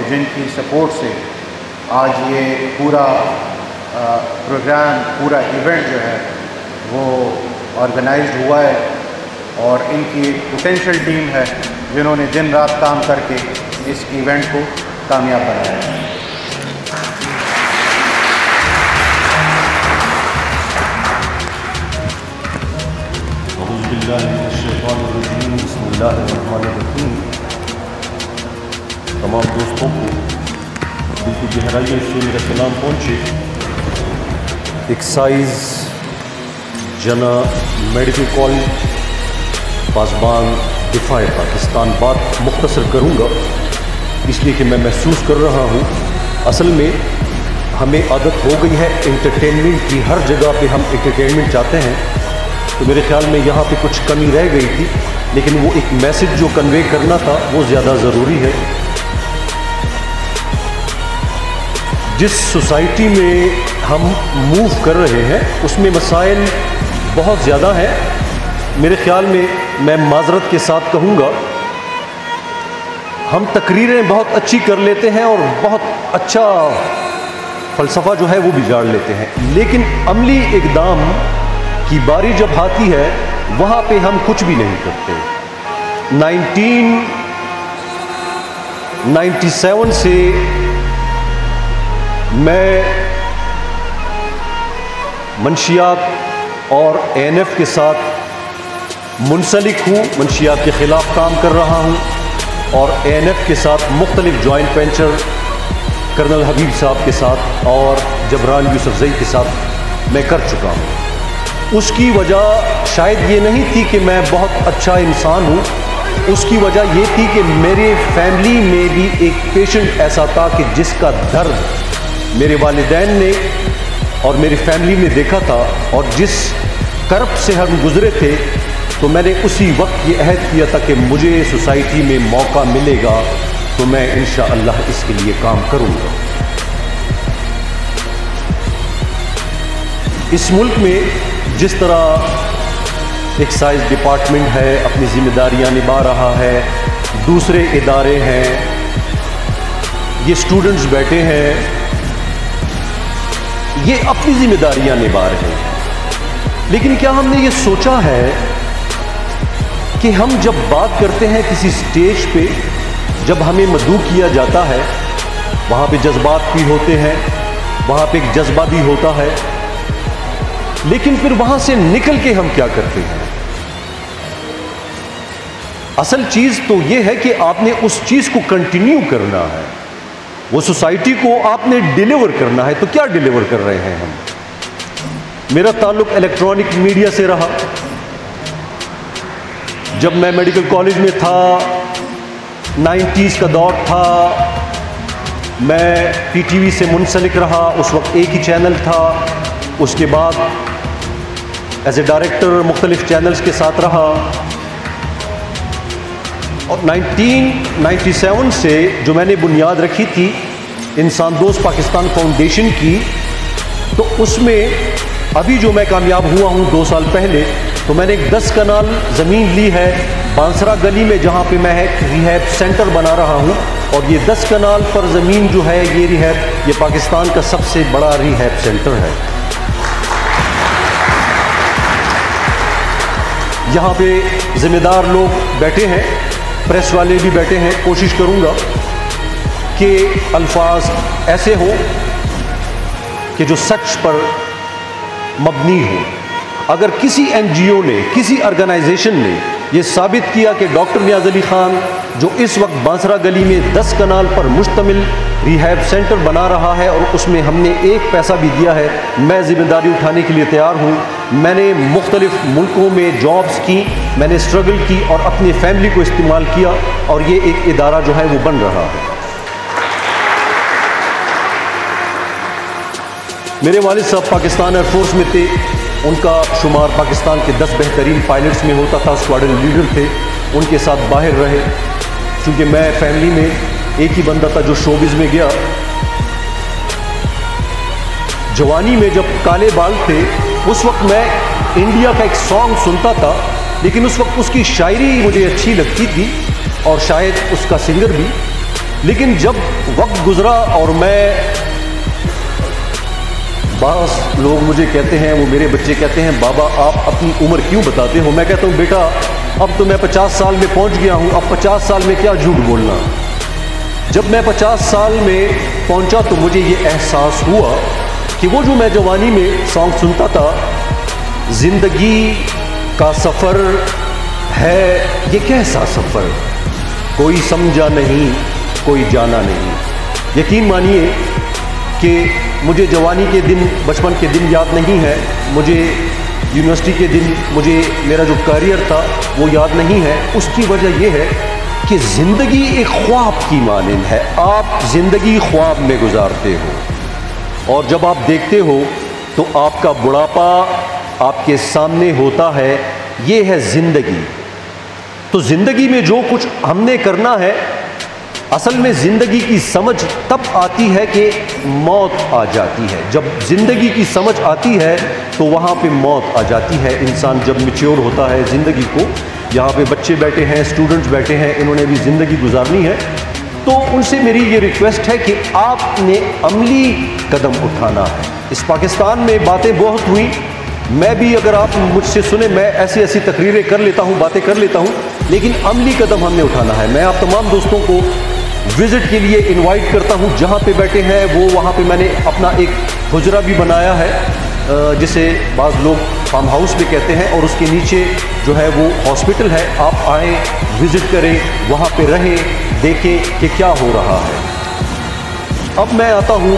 جن کی سپورٹ سے آج یہ پورا پروگرام، پورا ایونٹ جو ہے وہ آرگنائزڈ ہوا ہے، اور ان کی پوٹینشیل ٹیم ہے جنہوں نے دن رات کام کر کے اس ایونٹ کو کامیاب بنایا ہے۔ اعوذ باللہ من الشیطان الرجیم، بسم اللہ الرحمن الرحیم۔ تمام دوستوں کو دل کی گہرائیوں سے میرا سلام پہنچے۔ ایکسائز جنا میڈیکل کالج پاسبان دفاع پاکستان، بات مختصر کروں گا اس لیے کہ میں محسوس کر رہا ہوں اصل میں ہمیں عادت ہو گئی ہے انٹرٹینمنٹ کی، ہر جگہ پہ ہم انٹرٹینمنٹ چاہتے ہیں، تو میرے خیال میں یہاں پہ کچھ کمی رہ گئی تھی، لیکن وہ ایک میسج جو کنوے کرنا تھا وہ زیادہ ضروری ہے۔ جس سوسائٹی میں ہم موو کر رہے ہیں اس میں مسائل بہت زیادہ ہیں۔ میرے خیال میں معذرت کے ساتھ کہوں گا، ہم تقریریں بہت اچھی کر لیتے ہیں اور بہت اچھا فلسفہ جو ہے وہ بگاڑ لیتے ہیں، لیکن عملی اقدام کی باری جب آتی ہے وہاں پہ ہم کچھ بھی نہیں کرتے۔ 1997 سے میں منشیات اور ANF کے ساتھ منسلک ہوں، منشیات کے خلاف کام کر رہا ہوں، اور ANF کے ساتھ مختلف جوائنٹ وینچر کرنل حبیب صاحب کے ساتھ اور جبران یوسف زئی کے ساتھ میں کر چکا ہوں۔ اس کی وجہ شاید یہ نہیں تھی کہ میں بہت اچھا انسان ہوں، اس کی وجہ یہ تھی کہ میرے فیملی میں بھی ایک پیشنٹ ایسا تھا کہ جس کا درد میرے والدین نے اور میری فیملی نے دیکھا تھا، اور جس کرب سے ہم گزرے تھے، تو میں نے اسی وقت یہ عہد کیا تھا کہ مجھے سوسائٹی میں موقع ملے گا تو میں انشاءاللہ اس کے لیے کام کروں گا۔ اس ملک میں جس طرح ایکسائز ڈپارٹمنٹ ہے اپنی ذمہ داریاں نبھا رہا ہے، دوسرے ادارے ہیں، یہ اسٹوڈنٹس بیٹھے ہیں، یہ اپنی ذمہ داریاں نبھا رہے ہیں، لیکن کیا ہم نے یہ سوچا ہے کہ ہم جب بات کرتے ہیں کسی سٹیج پہ، جب ہمیں مدعو کیا جاتا ہے، وہاں پہ جذبات بھی ہوتے ہیں، وہاں پہ ایک جذبہ بھی ہوتا ہے، لیکن پھر وہاں سے نکل کے ہم کیا کرتے ہیں؟ اصل چیز تو یہ ہے کہ آپ نے اس چیز کو کنٹینیو کرنا ہے، وہ سوسائٹی کو آپ نے ڈیلیور کرنا ہے۔ تو کیا ڈیلیور کر رہے ہیں ہم؟ میرا تعلق الیکٹرانک میڈیا سے رہا۔ جب میں میڈیکل کالج میں تھا، 90s کا دور تھا، میں PTV سے منسلک رہا، اس وقت ایک ہی چینل تھا، اس کے بعد ایز اے ڈائریکٹر مختلف چینلز کے ساتھ رہا، اور 1997 سے جو میں نے بنیاد رکھی تھی انسان دوست پاکستان فاؤنڈیشن کی، تو اس میں ابھی جو میں کامیاب ہوا ہوں 2 سال پہلے، تو میں نے ایک 10 کنال زمین لی ہے بانسرا گلی میں، جہاں پہ میں ایک ریہیب سینٹر بنا رہا ہوں، اور یہ 10 کنال پر زمین جو ہے یہ پاکستان کا سب سے بڑا ریہیب سینٹر ہے۔ یہاں پہ ذمہ دار لوگ بیٹھے ہیں، پریس والے بھی بیٹھے ہیں۔ کوشش کروں گا کہ الفاظ ایسے ہوں کہ جو سچ پر مبنی ہو۔ اگر کسی NGO نے، کسی آرگنائزیشن نے یہ ثابت کیا کہ ڈاکٹر نیاز علی خان جو اس وقت بانسرا گلی میں 10 کنال پر مشتمل ریہیب سینٹر بنا رہا ہے اور اس میں ہم نے 1 پیسہ بھی دیا ہے، میں ذمہ داری اٹھانے کے لیے تیار ہوں۔ میں نے مختلف ملکوں میں جابز کی، میں نے اسٹرگل کی اور اپنی فیملی کو استعمال کیا، اور یہ ایک ادارہ جو ہے وہ بن رہا ہے۔ میرے والد صاحب پاکستان ایئر فورس میں تھے، ان کا شمار پاکستان کے 10 بہترین پائلٹس میں ہوتا تھا، اسکواڈرن لیڈر تھے، ان کے ساتھ باہر رہے۔ چونکہ میں فیملی میں ایک ہی بندہ تھا جو شوبز میں گیا۔ جوانی میں جب کالے بال تھے، اس وقت میں انڈیا کا ایک سانگ سنتا تھا، لیکن اس وقت اس کی شاعری مجھے اچھی لگتی تھی، اور شاید اس کا سنگر بھی، لیکن جب وقت گزرا اور بعض لوگ مجھے کہتے ہیں, وہ میرے بچے کہتے ہیں بابا آپ اپنی عمر کیوں بتاتے ہو؟ میں کہتا ہوں بیٹا اب تو میں 50 سال میں پہنچ گیا ہوں, اب 50 سال میں کیا جھوٹ بولنا. جب میں 50 سال میں پہنچا تو مجھے یہ احساس ہوا کہ وہ جو میں جوانی میں سانگ سنتا تھا, زندگی کا سفر ہے یہ کیسا سفر, کوئی سمجھا نہیں کوئی جانا نہیں. یقین مانیے کہ مجھے جوانی کے دن, بچپن کے دن یاد نہیں ہے, مجھے یونیورسٹی کے دن, مجھے میرا جو کیریئر تھا وہ یاد نہیں ہے. اس کی وجہ یہ ہے کہ زندگی ایک خواب کی مانند ہے. آپ زندگی خواب میں گزارتے ہو اور جب آپ دیکھتے ہو تو آپ کا بڑھاپا آپ کے سامنے ہوتا ہے. یہ ہے زندگی. تو زندگی میں جو کچھ ہم نے کرنا ہے, اصل میں زندگی کی سمجھ تب آتی ہے کہ موت آ جاتی ہے. جب زندگی کی سمجھ آتی ہے تو وہاں پہ موت آ جاتی ہے. انسان جب میچور ہوتا ہے زندگی کو, یہاں پہ بچے بیٹھے ہیں, اسٹوڈنٹس بیٹھے ہیں, انہوں نے بھی زندگی گزارنی ہے, تو ان سے میری یہ ریکویسٹ ہے کہ آپ نے عملی قدم اٹھانا ہے. اس پاکستان میں باتیں بہت ہوئی, میں بھی اگر آپ مجھ سے سنیں میں ایسی ایسی تقریریں کر لیتا ہوں, باتیں کر لیتا ہوں, لیکن عملی قدم ہم نے اٹھانا ہے. میں آپ تمام دوستوں کو وزٹ کے لیے انوائٹ کرتا ہوں. جہاں پہ بیٹھے ہیں وہ وہاں پہ میں نے اپنا ایک حجرہ بھی بنایا ہے, جسے بعض لوگ فارم ہاؤس بھی کہتے ہیں, اور اس کے نیچے جو ہے وہ ہاسپٹل ہے. آپ آئیں, وزٹ کریں, وہاں پہ رہیں, دیکھیں کہ کیا ہو رہا ہے. اب میں آتا ہوں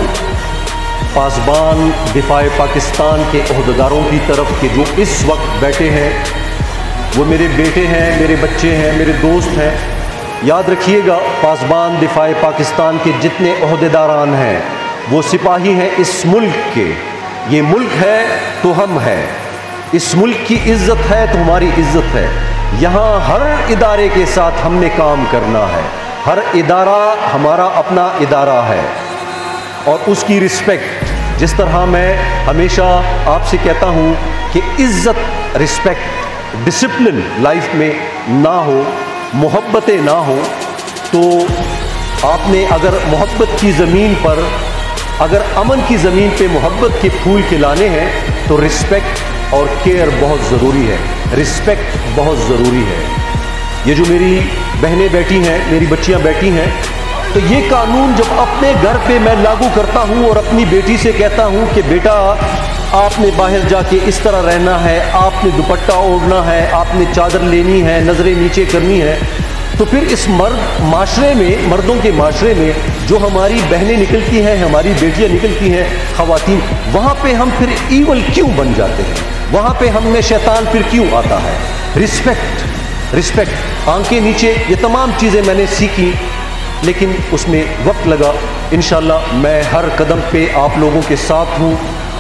پاسبان دفاع پاکستان کے عہدیداروں کی طرف کہ جو اس وقت بیٹھے ہیں. وہ میرے بیٹے ہیں, میرے بچے ہیں, میرے دوست ہیں. یاد رکھیے گا پاسبان دفاع پاکستان کے جتنے عہدیداران ہیں وہ سپاہی ہیں اس ملک کے. یہ ملک ہے تو ہم ہیں, اس ملک کی عزت ہے تو ہماری عزت ہے. یہاں ہر ادارے کے ساتھ ہم نے کام کرنا ہے. ہر ادارہ ہمارا اپنا ادارہ ہے اور اس کی رسپیکٹ, جس طرح میں ہمیشہ آپ سے کہتا ہوں کہ عزت, رسپیکٹ, ڈسپلن لائف میں نہ ہو, محبتیں نہ ہوں, تو آپ نے اگر محبت کی زمین پر, اگر امن کی زمین پہ محبت کے پھول کھلانے ہیں تو رسپیکٹ اور کیئر بہت ضروری ہے. رسپیکٹ بہت ضروری ہے. یہ جو میری بہنیں بیٹھی ہیں, میری بچیاں بیٹھی ہیں, تو یہ قانون جب اپنے گھر پہ میں لاگو کرتا ہوں اور اپنی بیٹی سے کہتا ہوں کہ بیٹا آپ نے باہر جا کے اس طرح رہنا ہے, آپ نے دوپٹہ اوڑھنا ہے, آپ نے چادر لینی ہے, نظریں نیچے کرنی ہے, تو پھر اس معاشرے میں, مردوں کے معاشرے میں جو ہماری بہنیں نکلتی ہیں, ہماری بیٹیاں نکلتی ہیں, خواتین, وہاں پہ ہم پھر ایول کیوں بن جاتے ہیں؟ وہاں پہ ہم میں شیطان پھر کیوں آتا ہے؟ رسپیکٹ, رسپیکٹ, آنکھیں نیچے, یہ تمام چیزیں میں نے سیکھی, لیکن اس میں وقت لگا. انشاءاللہ میں ہر قدم پہ آپ لوگوں کے ساتھ ہوں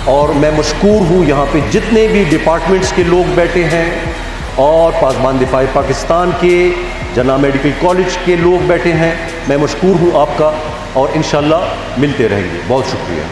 اور میں مشکور ہوں یہاں پہ جتنے بھی ڈپارٹمنٹس کے لوگ بیٹھے ہیں اور پاسبان دفاع پاکستان کے جناح میڈیکل کالج کے لوگ بیٹھے ہیں. میں مشکور ہوں آپ کا, اور انشاءاللہ ملتے رہیں گے. بہت شکریہ.